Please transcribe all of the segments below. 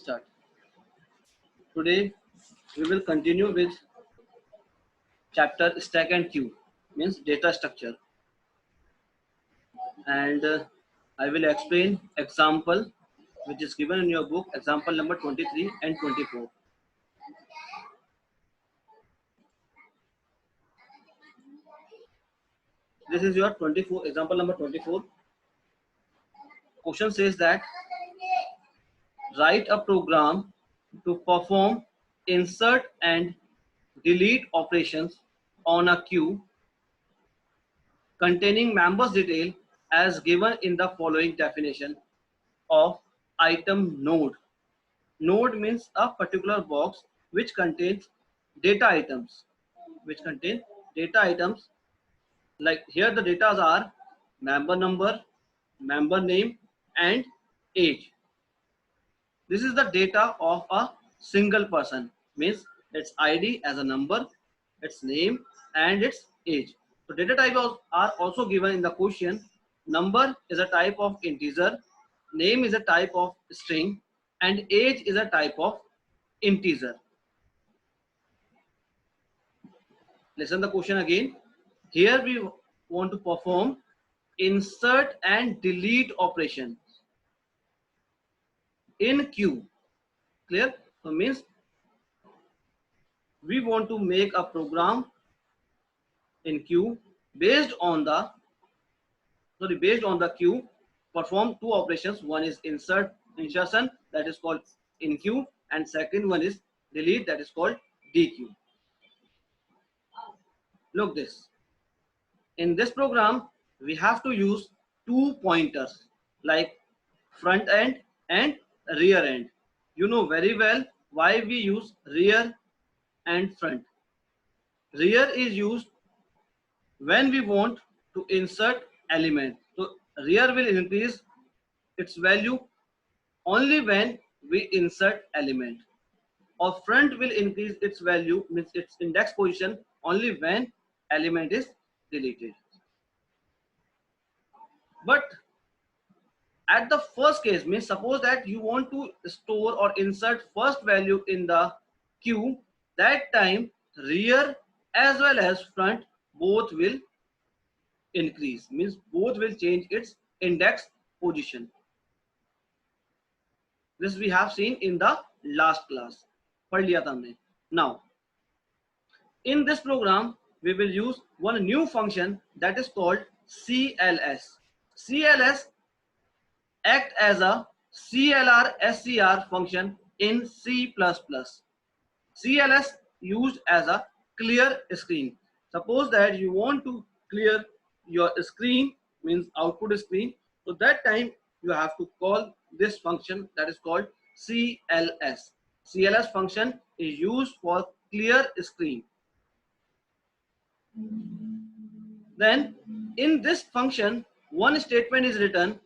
Start. Today we will continue with chapter stack and queue, means data structure, and I will explain example which is given in your book, example number 23 and 24. This is your 24 example number 24. Question says that write a program to perform insert and delete operations on a queue containing members detail as given in the following definition of item node. Node means a particular box which contains data items, like here the data are member number, member name and age. This is the data of a single person, means its ID as a number, its name and its age. So data types are also given in the question. Number is a type of integer, name is a type of string and age is a type of integer. Listen the question again. Here we want to perform insert and delete operation in queue. Clear? So means we want to make a program in queue based on the queue, perform two operations. One is insertion, that is called in queue, and second one is delete, that is called dequeue. Look this. In this program we have to use two pointers like front end and rear end. You know very well why we use rear and front. Rear is used when we want to insert element. So rear will increase its value only when we insert element, or front will increase its value, means its index position, only when element is deleted. But at the first case, means suppose that you want to store or insert first value in the queue, that time rear as well as front both will increase, means both will change its index position. This we have seen in the last class. पढ़ लिया था हमने. Now in this program we will use one new function that is called CLS. CLS act as a CLR SCR function in C++. CLS used as a clear screen. Suppose that you want to clear your screen, means output screen, so that time you have to call this function that is called CLS. CLS function is used for clear screen. Then in this function one statement is written,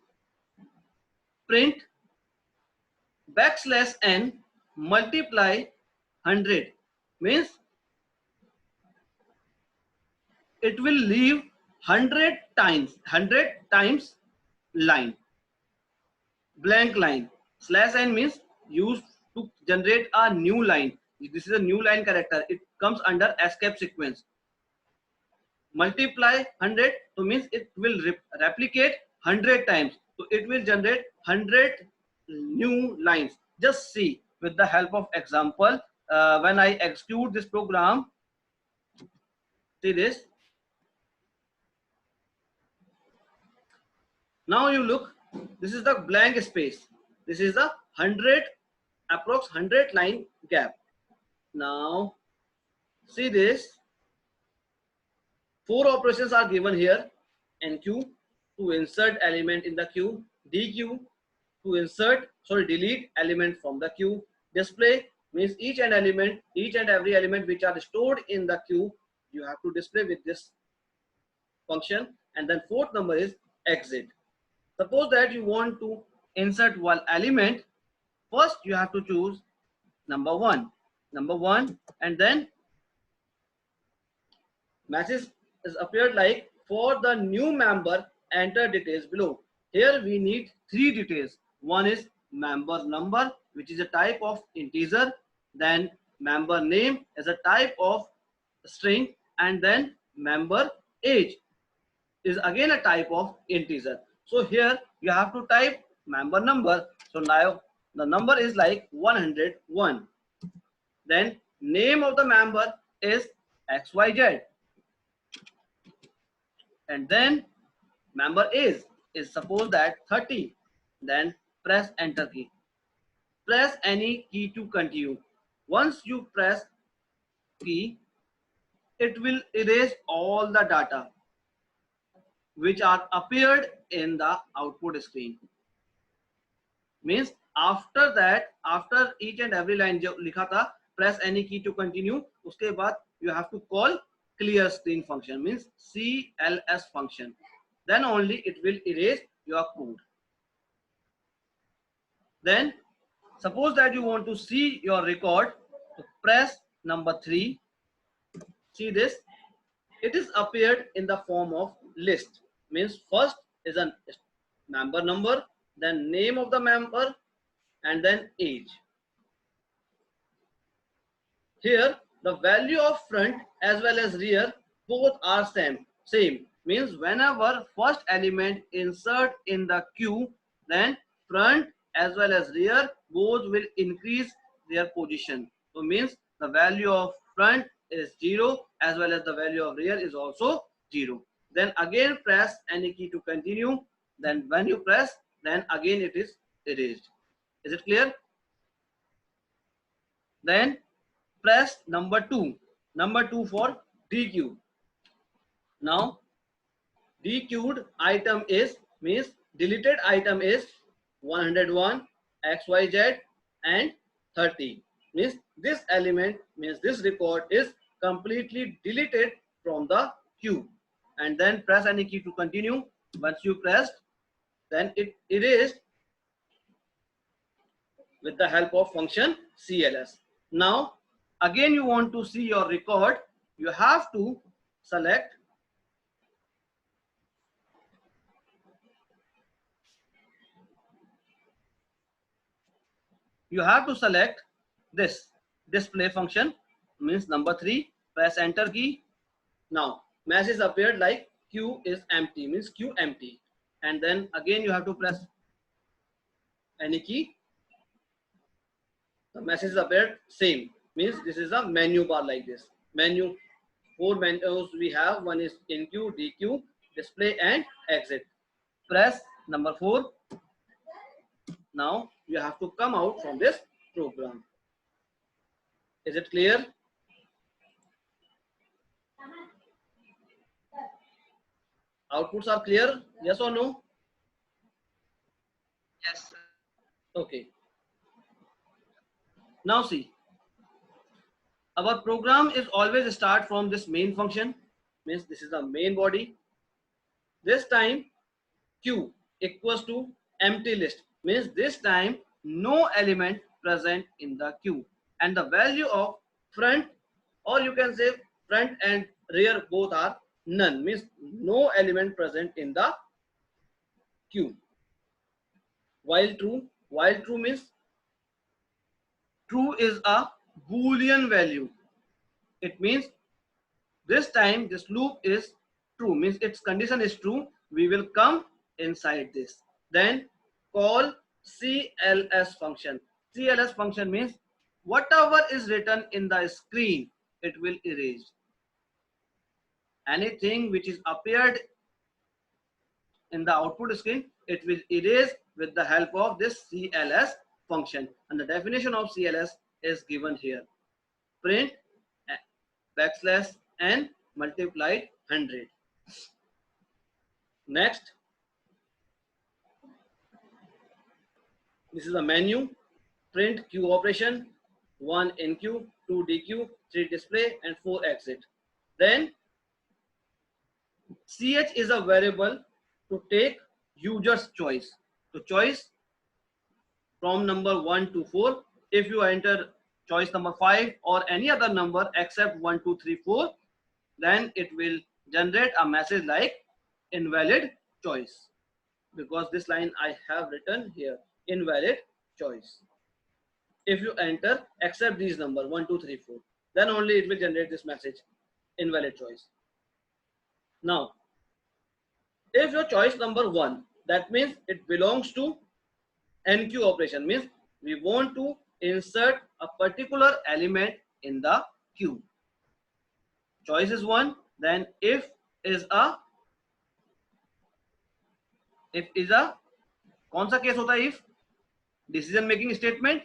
print \n multiply 100, means it will leave 100 times line, blank line. /n means used to generate a new line. This is a new line character, it comes under escape sequence. Multiply 100, so means it will replicate 100 times, so it will generate 100 new lines. Just see with the help of example, when I execute this program, see this. Now you look, this is the blank space, this is the 100 approx 100 line gap. Now see this, four operations are given here. NQ to insert element in the queue, DQ to delete element from the queue, display means each and every element which are stored in the queue you have to display with this function, and then fourth number is exit. Suppose that you want to insert one element, first you have to choose number one, and then message is appeared like, for the new member enter details below. Here we need three details. One is member number, which is a type of integer, then member name is a type of string, and then member age is again a type of integer. So here you have to type member number. So now the number is like 101. Then name of the member is XYZ, and then member is suppose that 30. Then press enter key. Press any key to continue. Once you press key, it will erase all the data which are appeared in the output screen. Means after that, after each and every line जो लिखा था press any key to continue, उसके बाद you have to call clear screen function, means CLS function. Then only it will erase your code. Then suppose that you want to see your record, so press number 3. See this, it is appeared in the form of list. Means first is a member number, then name of the member, and then age. Here the value of front as well as rear both are same. Means whenever first element insert in the queue, then front as well as rear both will increase their position. So means the value of front is 0 as well as the value of rear is also 0. Then again press any key to continue. Then when you press, then again it is erased. Is it clear? Then press number 2. Number 2 for DQ. Now dequeued item is, means deleted item is 101, XYZ and 30. Means this element, means this record is completely deleted from the queue. And then press any key to continue. Once you pressed, then it erased with the help of function CLS. Now again you want to see your record, you have to select this display function, means number 3. Press enter key. Now message appeared like queue is empty, means queue empty. And then again you have to press any key. The message appeared same, means this is a menu bar like this. Menu, 4 menus we have. One is in queue, DQ, display and exit. Press number 4. Now you have to come out from this program. Is it clear? Outputs are clear? Yes or no? Yes, sir. Okay. Now see, our program is always start from this main function, means this is the main body. This time q equals to empty list, means this time no element present in the queue, and the value of front, or you can say front and rear both are none, means no element present in the queue. While true means true is a boolean value. It means this time this loop is true, means its condition is true. We will come inside this. Then call CLS function. CLS function means whatever is written in the screen, it will erase. Anything which is appeared in the output screen, it will erase with the help of this CLS function. And the definition of CLS is given here. Print backslash n multiplied 100. Next, this is a menu. Print queue operation, 1 in queue, 2 DQ, 3 display and 4 exit. Then ch is a variable to take user's choice. So choice from number 1 to 4. If you enter choice number 5 or any other number except 1, 2, 3, 4, then it will generate a message like invalid choice, because this line I have written here, invalid choice. If you enter except these number 1, 2, 3, 4, then only it will generate this message, invalid choice. Now, if your choice number 1, that means it belongs to NQ operation, means we want to insert a particular element in the queue. Choice is 1, then if is a कौन सा case होता है? if decision making statement,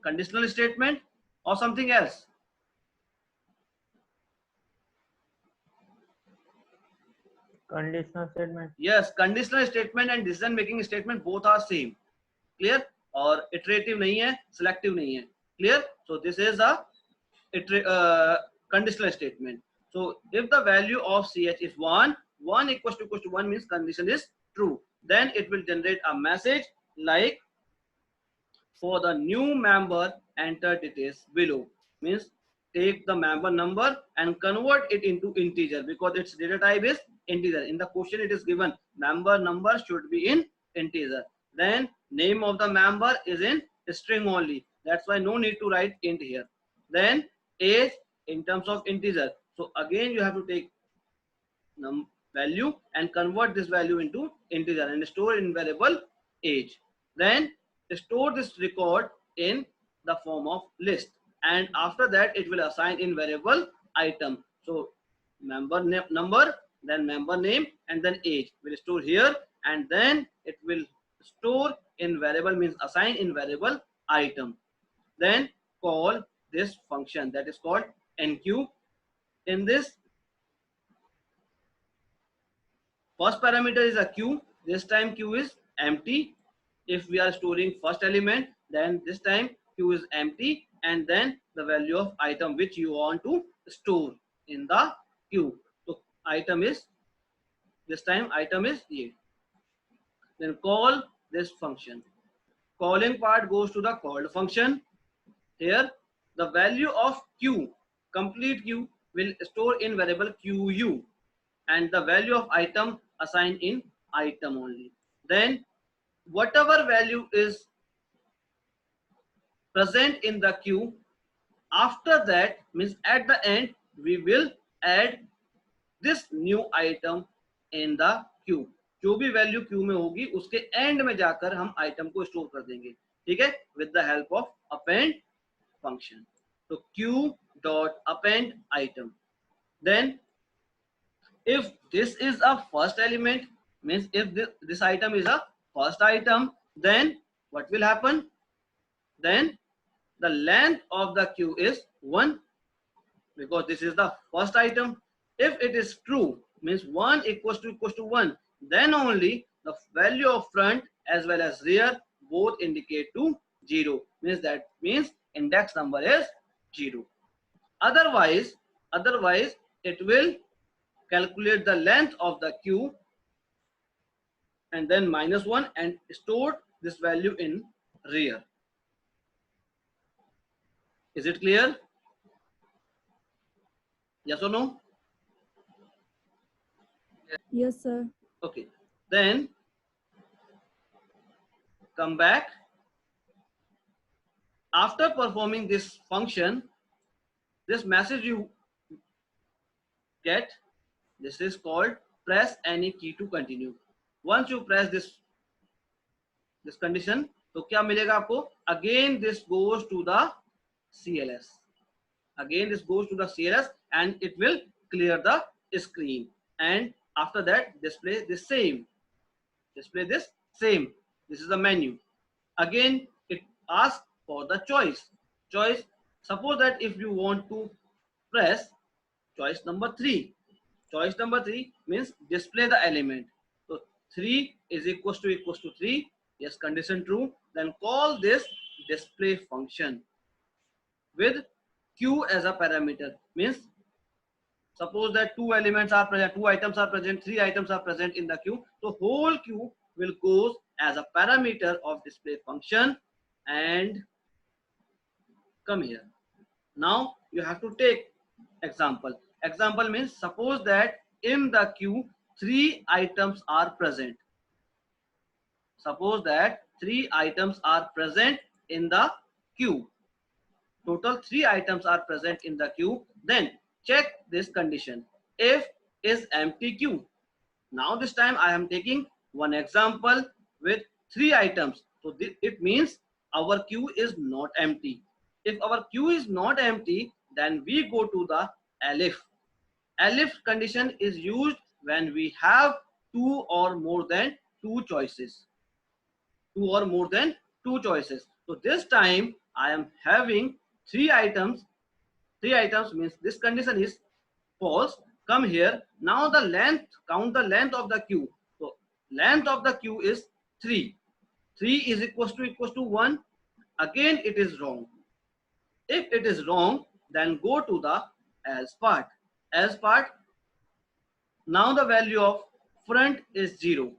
conditional statement or something else? Conditional statement. Yes, conditional statement and decision making statement both are same. Clear? और iterative नहीं है, selective नहीं है. Clear? So this is a conditional statement. So if the value of ch is 1, 1 equals to 1 means condition is true. Then it will generate a message like, for the new member, enter details below. Means take the member number and convert it into integer, because its data type is integer. In the question it is given member number should be in integer. Then name of the member is in string only. That's why no need to write int here. Then age in terms of integer. So again you have to take value and convert this value into integer and store in variable age. Then store this record in the form of list, and after that it will assign in variable item. So member number, then member name, and then age will store here, and then it will store in variable means assign in variable item. Then call this function that is called NQ. In this, first parameter is a queue. This time queue is empty. If we are storing first element, then this time queue is empty, and then the value of item which you want to store in the queue. So item is, this time item is 8. Then call this function. Calling part goes to the called function. Here the value of queue, complete queue, will store in variable QU, and the value of item assigned in item only. Then whatever value is present in the queue, after that means at the end we will add this new item in the queue. जो भी value Q में होगी उसके and में जाकर हम item को store कर देंगे. ठीक है, with the help of append function. तो Q dot append item. Then if this is a first element, means if this item is a first item, then what will happen? Then the length of the queue is 1, because this is the first item. If it is true, means 1 equals to 1, then only the value of front as well as rear both indicate to 0, means that means index number is 0. Otherwise it will calculate the length of the queue and then -1 and store this value in rear. Is it clear? Yes or no? Yes, sir. Okay, then come back. After performing this function, this message you get, this is called press any key to continue. Once you press this condition, तो क्या मिलेगा आपको? Again this goes to the CLS. Again this goes to the CLS and it will clear the screen, and after that display this same. This is the menu. Again it asks for the choice. Suppose that if you want to press choice number 3. Choice number 3 means display the element. So 3 is equals to 3. Yes, condition true. Then call this display function with q as a parameter. Means suppose that 2 elements are present, 2 items are present, 3 items are present in the queue. So whole queue will goes as a parameter of display function and come here. Now you have to take example. Example means suppose that in the queue 3 items are present. Suppose that 3 items are present in the queue. Total 3 items are present in the queue. Then check this condition. If is empty queue. Now this time I am taking one example with 3 items. So it means our queue is not empty. If our queue is not empty, then we go to the elif. Elif condition is used when we have two or more than two choices. Two or more than two choices. So this time I am having 3 items. 3 items means this condition is false. Come here. Now the length, count the length of the queue. So length of the queue is 3. 3 is equals to 1. Again it is wrong. If it is wrong, then go to the else part. Else part. Now the value of front is 0.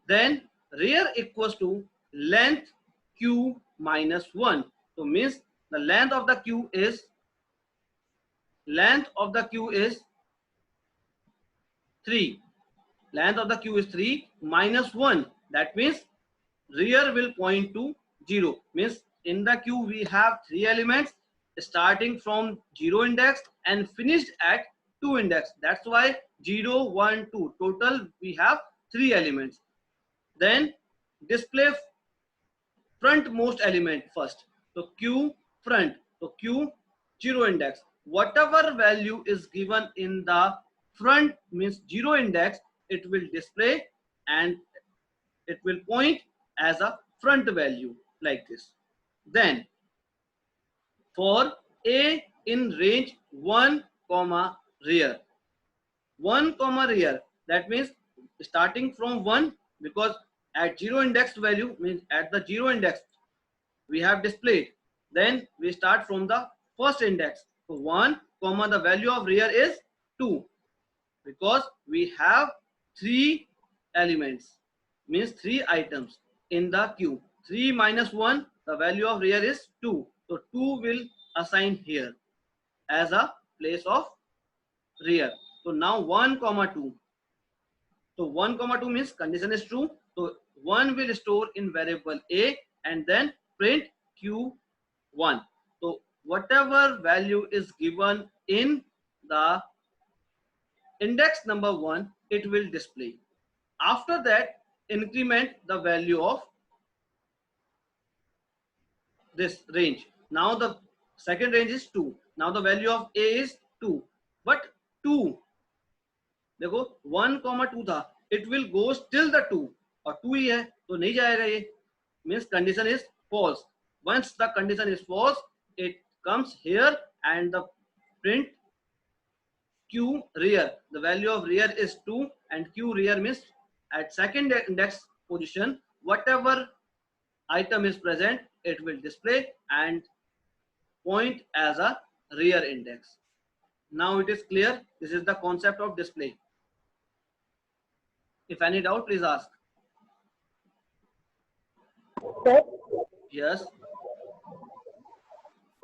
Then rear equals to length q minus 1. So means the length of the queue is 3. Length of the queue is 3 minus 1. That means rear will point to 0. Means in the queue we have 3 elements starting from 0 index and finished at 2 index. That's why 0, 1, 2. Total we have 3 elements. Then display frontmost element first. So q front. So q 0 index. Whatever value is given in the front means 0 index, it will display and it will point as a front value like this. Then for a in range 1 comma rear, 1 comma rear, that means starting from 1, because at 0 index value means at the 0 index we have displayed. Then we start from the first index. So 1 comma the value of rear is 2, because we have 3 elements means 3 items in the queue. 3 minus 1, the value of rear is 2. So 2 will assign here as a place of rear. So now 1 comma 2. So 1 comma 2 means condition is true. So 1 will store in variable a and then print q1. So whatever value is given in the index number 1, it will display. After that, increment the value of this range. Now the second range is 2. Now the value of a is 2. But 2, देखो 1 comma 2 था, it will go till the 2 और 2 ही है तो नहीं जाएगा ये, means condition is false. Once the condition is false, it comes here and the print q rear. The value of rear is 2 and q rear means at second index position whatever item is present, it will display and point as a rear index. Now it is clear. This is the concept of display. If any doubt, please ask. Sir Yes.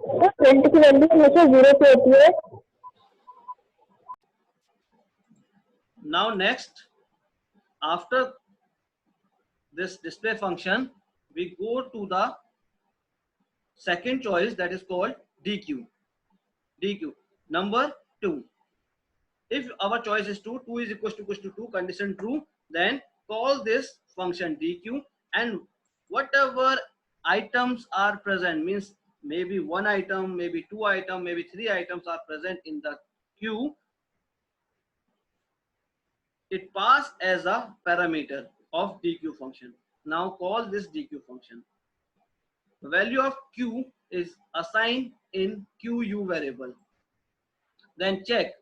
Front की value हमेशा 0 पे होती है. Now next, after this display function, we go to the second choice, that is called DQ. DQ number 2. If our choice is 2, 2 is equals to 2, condition true, then call this function DQ, and whatever items are present, means maybe 1 item, maybe 2 item, maybe 3 items are present in the queue, it pass as a parameter of DQ function. Now call this DQ function. The value of q is assigned in QU variable. Then check.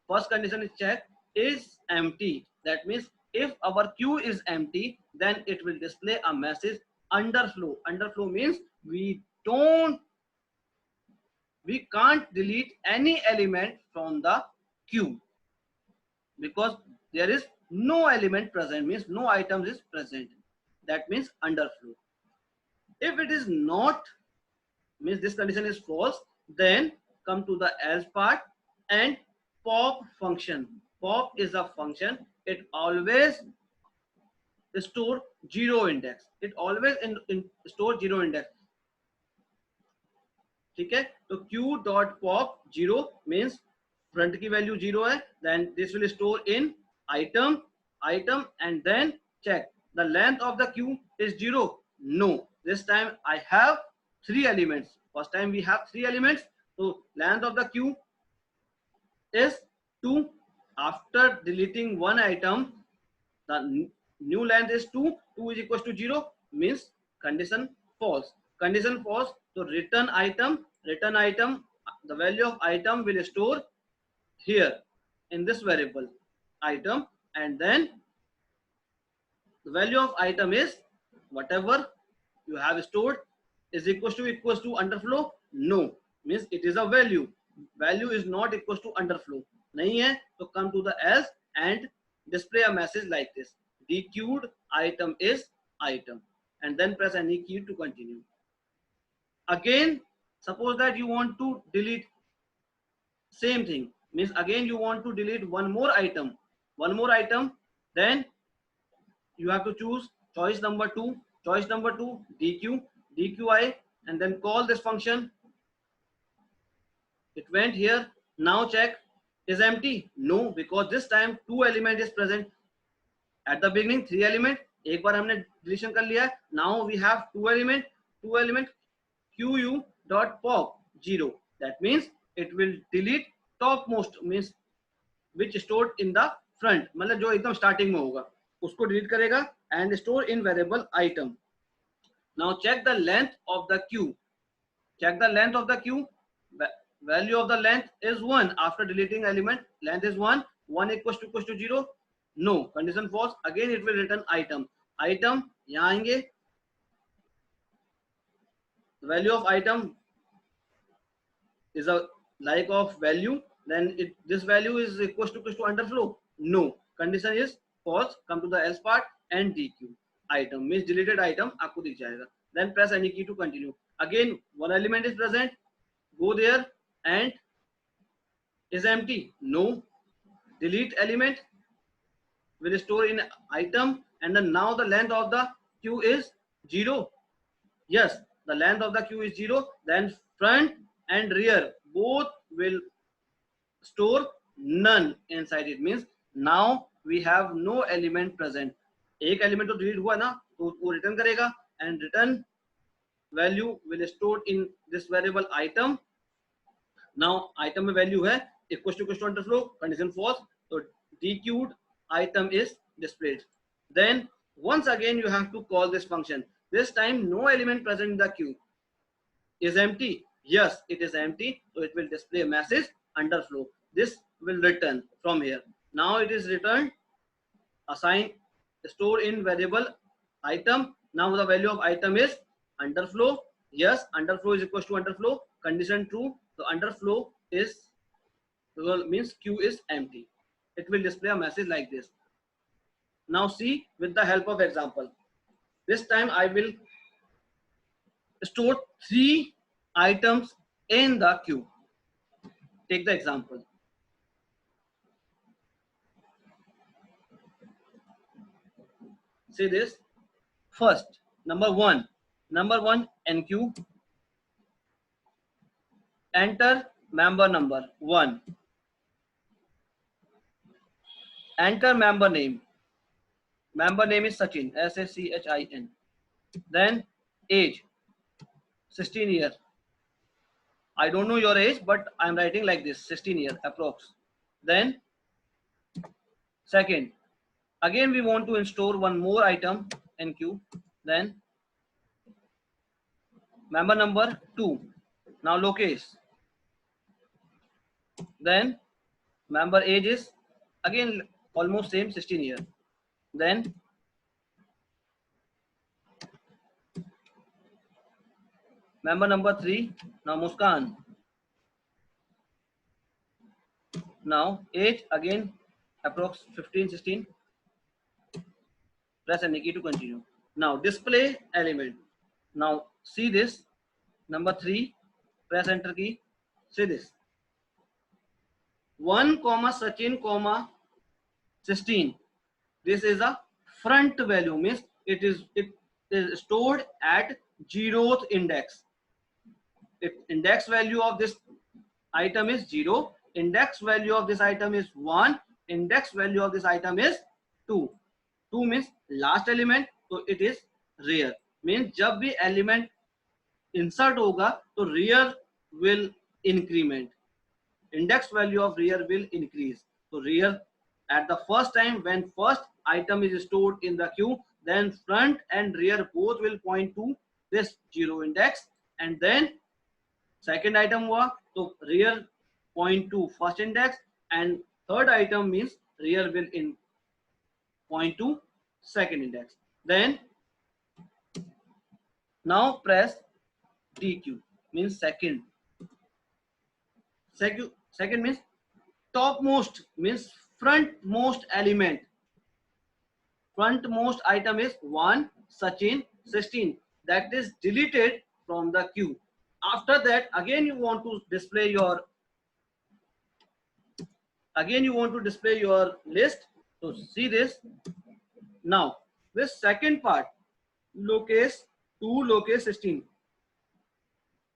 First condition is check is empty. That means if our queue is empty, then it will display a message underflow. Underflow means we can't delete any element from the queue because there is no element present, means no items is present. That means underflow. If it is not, means this condition is false, then come to the else part and pop function. Pop is a function, it always store zero index, it always in store zero index. ठीक है, तो q dot pop zero means front की value zero है, then this will store in item item and then check the length of the queue is zero. No, this time I have three elements. First time we have three elements, तो length of the queue is 2. After deleting one item, the new length is 2. 2 is equals to 0 means condition false. Condition false, so return item, the value of item will store here in this variable item, and then the value of item is whatever you have stored is equals to underflow. No, means it is a value. Value is not equals to underflow. नहीं है तो come to the else and display a message like this: dequeued item is item, and then press any key to continue. Again, suppose that you want to delete same thing, means again you want to delete one more item, then you have to choose choice number 2, dqi, and then call this function. It went here. Now check, is empty? No, because this time two element is present. At the beginning three element, एक बार हमने deletion कर लिया. Now we have two element qu dot pop 0. That means it will delete topmost, means which stored in the front, मतलब जो एकदम starting में होगा उसको delete करेगा and store in variable item. Now check the length of the queue. Value of the length is 1. After deleting element, length is 1. 1 equals to 0. No, condition false. Again it will return item. यहाँ आएंगे, the value of item is a like of value, then this value is equals to underflow. No, condition is false. Come to the else part and dequeue item means deleted item आपको दिख जाएगा. Then press any key to continue. Again one element is present, go there and is empty. No, delete element, will store in item, and then now the length of the queue is 0. Yes, the length of the queue is 0. Then front and rear both will store none inside it, means now we have no element present. एक element तो delete हुआ ना, तो वो return करेगा and return value will store in this variable item. Now item में value है equals to underflow, condition false, so dequeued item is displayed. Then once again you have to call this function. This time no element present in the queue. Is empty? Yes, it is empty, so it will display a message underflow. This will return from here. Now it is returned, assign, store in variable item. Now the value of item is underflow. Yes, underflow is equals to underflow, condition true, so underflow is means queue is empty. It will display a message like this. Now see with the help of example. This time I will store 3 items in the queue. Take the example. See this. First, number one NQ. Enter member number 1. Enter member name. Member name is Sachin, Sachin. Then age, 16 years. I don't know your age, but I'm writing like this, 16 years approx. Then second, again we want to store one more item in queue. Then member number 2. Now lowercase. Then member age is again almost same, 16 years. Then member number 3. Now Muskan. Now age again approx 15, 16. Press any key to continue. Now display element. Now see this, number 3. Press enter key. See this. 1, Sachin, 16. This is a front value, means it is stored at 0th index. If index value of this item is 0, index value of this item is 1, index value of this item is 2. 2 means last element, so it is rear. Means जब भी element insert होगा तो rear will increment. Index value of rear will increase. So rear at the first time when first item is stored in the queue, then front and rear both will point to this 0 index, and then second item हुआ तो rear point to first index, and third item means rear will in point to second index. Then now press DQ means second. Second means topmost, means frontmost element. Frontmost item is 1 Sachin 16, that is deleted from the queue. After that again you want to display your list. So see this. Now this second part, locus 2 locus 16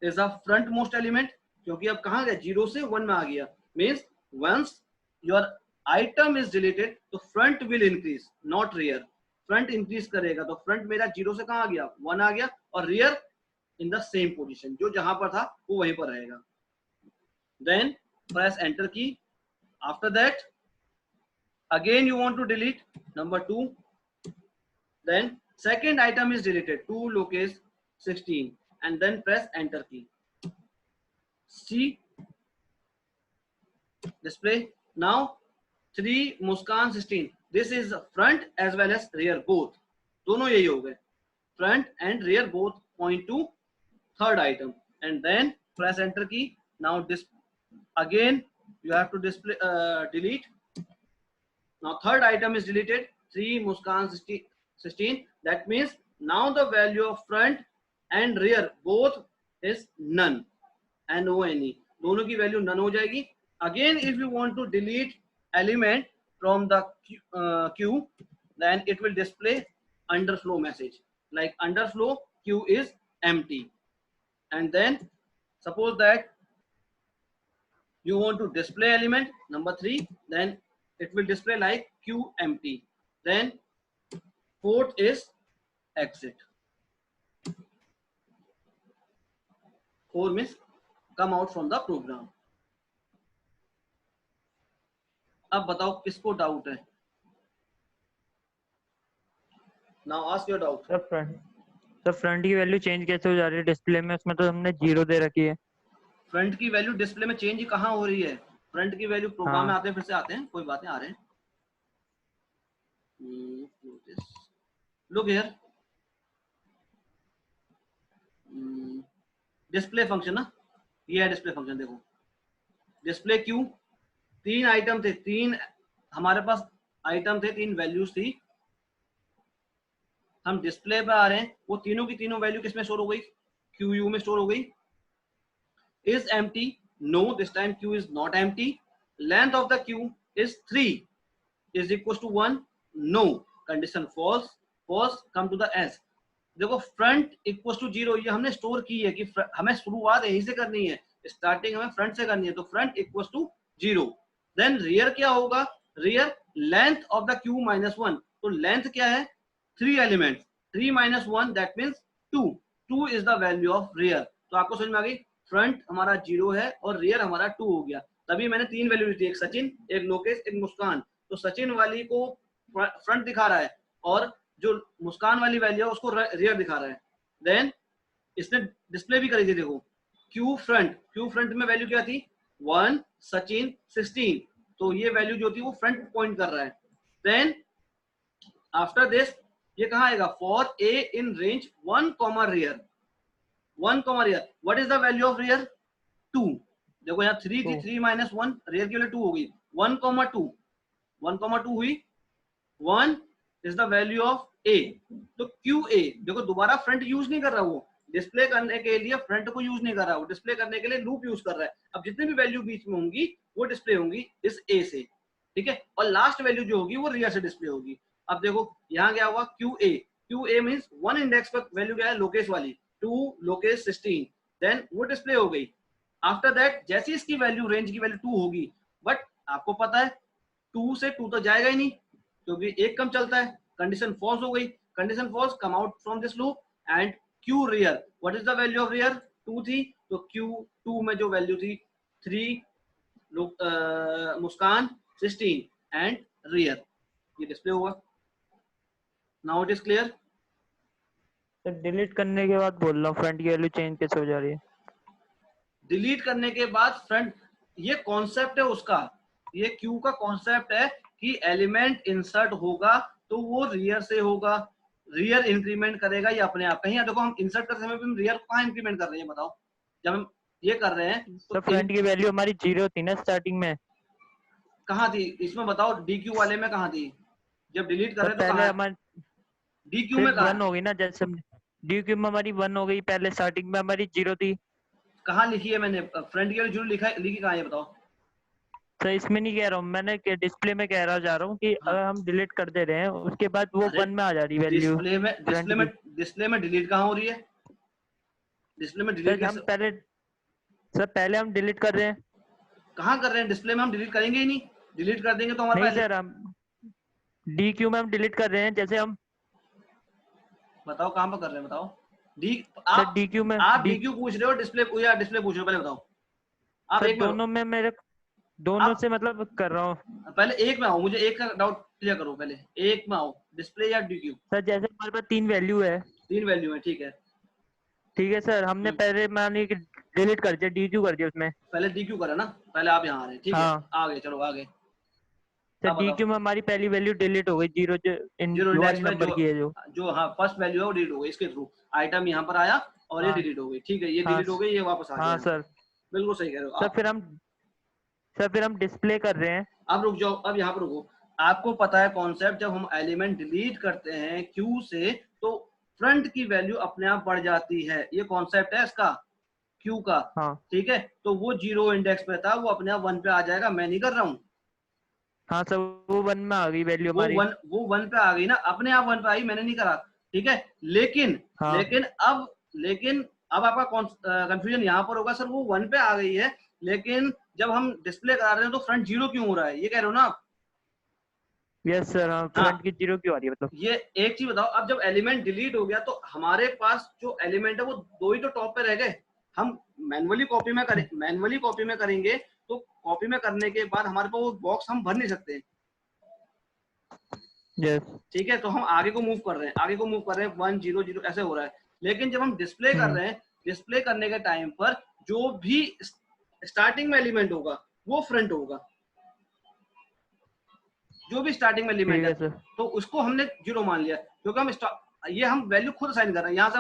is a frontmost element, क्योंकि अब कहाँ गया 0 से 1 में आ गया. Means once your item is deleted तो front will increase, not rear. Front increase करेगा तो front मेरा 0 से कहाँ आ गया 1 आ गया, और rear in the same position, जो जहां पर था वो वहीं पर रहेगा. Then press enter key. After that again you want to delete number 2, then second item is deleted 2 locus 16, and then press enter key. See display. Now 3 Muskan 16, this is front as well as rear both, दोनों यही हो गए, front and rear both point to third item, and then press enter key. Now this again you have to display delete. Now third item is deleted 3 Muskan 16, that means now the value of front and rear both is none, NONE, दोनों की value none हो जाएगी. Again if you want to delete element from the queue, then it will display underflow message, like underflow queue is empty. And then suppose that you want to display element number 3, then it will display like queue empty, then fourth is exit. 4 means come out from the program. अब बताओ किसको doubt है? Now ask your doubt. Sir front की value change कैसे हो जा रही है डिस्प्ले में? उसमें तो हमने 0 दे रखी है. फ्रंट की वैल्यू डिस्प्ले में चेंज कहाँ हो रही है? फ्रंट की वैल्यू प्रोग्राम में आते हैं, फिर से आते हैं, कोई बात नहीं, आ रहे हैं. Look here. डिस्प्ले फंक्शन ना, ये है डिस्प्ले फंक्शन. देखो डिस्प्ले क्यू, 3 आइटम थे, 3 हमारे पास आइटम थे, 3 वैल्यूज थी, हम डिस्प्ले पे आ रहे हैं, वो तीनों की तीनों वैल्यू किसमें स्टोर हो गई? क्यू यू में स्टोर हो गई. Is empty? No, this time queue is not empty. Length of the queue is 3 is equal to 1. No, condition false. False, come to the S. देखो फ्रंट इक्वल टू 0 ये हमने store की है कि हमें शुरुआत यहीं से करनी है, स्टार्टिंग हमें फ्रंट से करनी है, तो front equal to 0. Then rear क्या होगा? Rear length of the queue -1. तो लेंथ क्या है? 3 elements, 3 - 1 that means 2. 2 is the value of rear. तो आपको समझ में आ गई, फ्रंट हमारा 0 है और रियर हमारा 2 हो गया. तभी मैंने 3 वैल्यू ली थी, एक सचिन, एक लोकेश, एक मुस्कान. तो सचिन वाली को फ्रंट दिखा रहा है और जो मुस्कान वाली वैल्यू है उसको रियर दिखा रहा है. देन इसने डिस्प्ले भी करी थी, देखो क्यू फ्रंट में वैल्यू क्या थी? 1 सचिन 16. तो ये वैल्यू जो थी वो फ्रंट पॉइंट कर रहा है. देन आफ्टर दिस ये कहाँ आएगा? For a in range 1, rear. 1, rear. What is the value of rear? 2. देखो यहाँ 3 थी, 3 - 1 रियर की वैल्यू 2 हो गई. 1, 2 हुई. 1 इज द वैल्यू ऑफ ए. तो क्यू ए, देखो दोबारा फ्रंट यूज नहीं कर रहा, वो डिस्प्ले करने के लिए फ्रंट को यूज नहीं कर रहा, वो डिस्प्ले करने के लिए लूप यूज कर रहा है. अब जितने भी वैल्यू बीच में होंगी वो डिस्प्ले होंगी इस ए से, ठीक है, और लास्ट वैल्यू जो होगी वो रियर से डिस्प्ले होगी. अब देखो यहाँ क्या हुआ? Q A, Q A means one index पर वैल्यू क्या है, लोकेस वाली 2 लोकेस 16, देन वो डिस्प्ले हो गई। आफ्टर दैट जैसी इसकी वैल्यू रेंज की वैल्यू 2 होगी, बट आपको पता है 2 से 2 तो जाएगा ही नहीं क्योंकि एक कम चलता है, कंडीशन फॉल्स हो गई। Condition false, come out from this loop and queue rear, what is the value of rear, 2 थी, तो क्यू 2 में जो वैल्यू थी 3 मुस्कान 16 एंड रियर, ये डिस्प्ले हुआ। Now it is clear. Sir delete करने के बाद बोल रहा हूँ फ्रंट की वैल्यू चेंज कैसे हो जा रही है? डिलीट करने के बाद फ्रंट, ये कॉन्सेप्ट है उसका, ये क्यू का कॉन्सेप्ट है कि एलिमेंट इंसर्ट होगा तो वो रियर से होगा, रियर इंक्रीमेंट करेगा या अपने आप। कहीं देखो हम इंसर्ट करते समय भी हम रियर को कहाँ इंक्रीमेंट कर रहे हैं बताओ, जब हम ये कर रहे हैं सर तो फ्रंट की वैल्यू हमारी 0 थी ना स्टार्टिंग में। कहाँ थी इसमें बताओ, DQ वाले में कहाँ थी, जब डिलीट कर सर रहे हैं तो पहले कहाँ, हमारी DQ में फिर कहाँ 1 हो गई ना, जैसे डी क्यू में हमारी 1 हो गई, पहले स्टार्टिंग में हमारी 0 थी। कहाँ लिखी है मैंने, फ्रंट की वैल्यू लिखा है, लिखी कहाँ है बताओ। सर इसमें नहीं कह रहा हूँ मैंने, डिस्प्ले में कह रहा जा रहा हूँ कि हाँ, अगर हम डिलीट कर दे रहे हैं उसके बाद वो अरे 1 में आ जा रही वैल्यू डिस्प्ले में फ्रंट की। डिस्प्ले में डिलीट कहाँ हो रही है, डिस्प्ले में डिलीट सर हम पहले हम डिलीट कर रहे हैं। कहाँ कर रहे हैं, डिस्प्ले में हम डिलीट करेंगे ही नहीं, डिलीट कर देंगे तो हमारे नहीं पास, सर हम डी क्यू में हम डिलीट कर रहे हैं, जैसे हम बताओ कहाँ पर कर रहे हैं बताओ। डी सर आप डी क्यू में DQ पूछ रहे हो, डिस्प्ले या डिस्प्ले पूछ रहे हो, पहले बताओ आप। सर एक में दोनों में मेरे दोनों आप से मतलब कर रहा हूँ। पहले एक में आओ, मुझे एक का डाउट क्लियर करो, पहले एक में आओ, डिस्प्ले या DQ, सर जैसे हमारे पास 3 वैल्यू है, 3 वैल्यू है, ठीक है। ठीक है सर, हमने पहले मानी कि डिलीट कर दिया, डी क्यू कर दिया उसमें। पहले DQ करा ना, पहले आप यहाँ आ रहे हैं, ठीक है, हाँ आगे चलो आगे। सर अब डी बताओ क्यू में हमारी पहली वैल्यू डिलीट हो गई, 0 जीरो इंडेक्स वाली पे नंबर की है जो। जो हाँ फर्स्ट वैल्यू है वो डिलीट हो गई, इसके थ्रू आइटम यहाँ पर आया और ये हाँ डिलीट हो गई, ठीक है, ये हाँ डिलीट हो गई, ये वापस आ गया हाँ यहाँ पर। सर। बिल्कुल सही कह रहे हो सर आप। फिर हम डिस्प्ले कर रहे हैं। अब रुक जाओ, अब यहाँ पर रुको, आपको पता है कॉन्सेप्ट, जब हम एलिमेंट डिलीट करते हैं क्यू से तो फ्रंट की वैल्यू अपने आप बढ़ जाती है, ये कॉन्सेप्ट है इसका क्यू का, हाँ ठीक है। तो वो 0 इंडेक्स पे था, वो अपने आप 1 पे आ जाएगा, मैं नहीं कर रहा हूँ, हाँ सर वो 1 में आ गई वैल्यू वो हमारी। 1 पे आ गई ना, अपने आप 1 पे आई, मैंने नहीं करा, ठीक है। लेकिन हाँ लेकिन अब आपका कंफ्यूजन यहाँ पर होगा, सर वो 1 पे आ गई है लेकिन जब हम डिस्प्ले करा रहे हैं तो फ्रंट 0 क्यों हो रहा है, ये कह रहे हो ना आप। यस सर, हाँ हाँ, फ्रंट की 0 क्यों आ रही है मतलब। ये एक चीज बताओ, अब जब एलिमेंट डिलीट हो गया तो हमारे पास जो एलिमेंट है वो 2 ही तो टॉप पे रह गए। हम मैनुअली कॉपी में करेंगे तो कॉपी में करने के बाद हमारे पास वो बॉक्स हम भर नहीं सकते, यस ठीक है। तो हम आगे को मूव कर रहे हैं 1 0 0 ऐसे हो रहा है। लेकिन जब हम डिस्प्ले कर रहे हैं, डिस्प्ले करने के टाइम पर जो भी स्टार्टिंग में एलिमेंट होगा वो फ्रंट होगा, जो भी स्टार्टिंग में एलिमेंट है, सर। तो उसको हमने 0 मान लिया क्योंकि हम ये हम वैल्यू खुद असाइन कर रहे हैं, यहाँ से